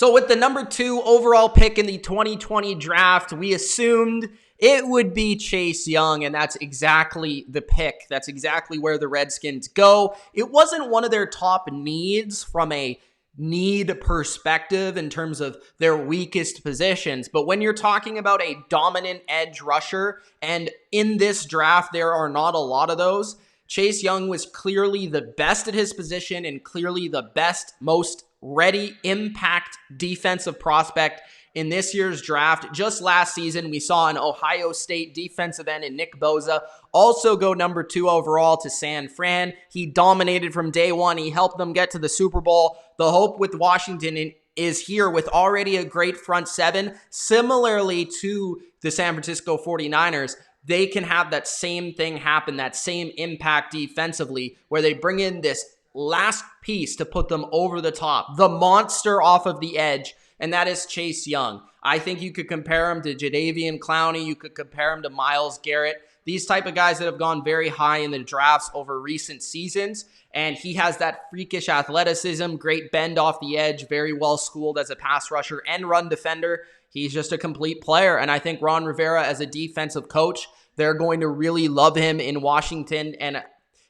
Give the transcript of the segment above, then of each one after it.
So with the number 2 overall pick in the 2020 draft, we assumed it would be Chase Young, and that's exactly the pick. That's exactly where the Redskins go. It wasn't one of their top needs from a need perspective in terms of their weakest positions, but when you're talking about a dominant edge rusher, and in this draft there are not a lot of those, Chase Young was clearly the best at his position and clearly the best, most ready impact defensive prospect in this year's draft. Just last season, we saw an Ohio State defensive end in Nick Bosa also go number 2 overall to San Fran. He dominated from day one. He helped them get to the Super Bowl. The hope with Washington is here with already a great front seven, similarly to the San Francisco 49ers. They can have that same thing happen, that same impact defensively, where they bring in this last piece to put them over the top, the monster off of the edge, and that is Chase Young. I think you could compare him to Jadeveon Clowney. You could compare him to Myles Garrett. These type of guys that have gone very high in the drafts over recent seasons, and he has that freakish athleticism, great bend off the edge, very well schooled as a pass rusher and run defender. He's just a complete player, and I think Ron Rivera, as a defensive coach, they're going to really love him in Washington. And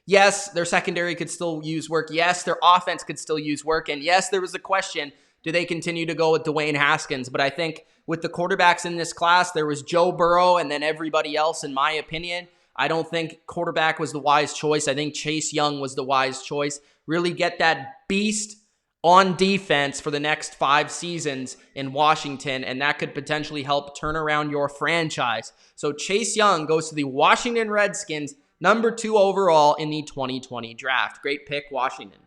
yes, their secondary could still use work. Yes, their offense could still use work. And yes, there was a question, do they continue to go with Dwayne Haskins? But I think with the quarterbacks in this class, there was Joe Burrow and then everybody else, in my opinion. I don't think quarterback was the wise choice. I think Chase Young was the wise choice. Really get that beast on defense for the next 5 seasons in Washington, and that could potentially help turn around your franchise. So Chase Young goes to the Washington Redskins, number 2 overall in the 2020 draft. Great pick, Washington.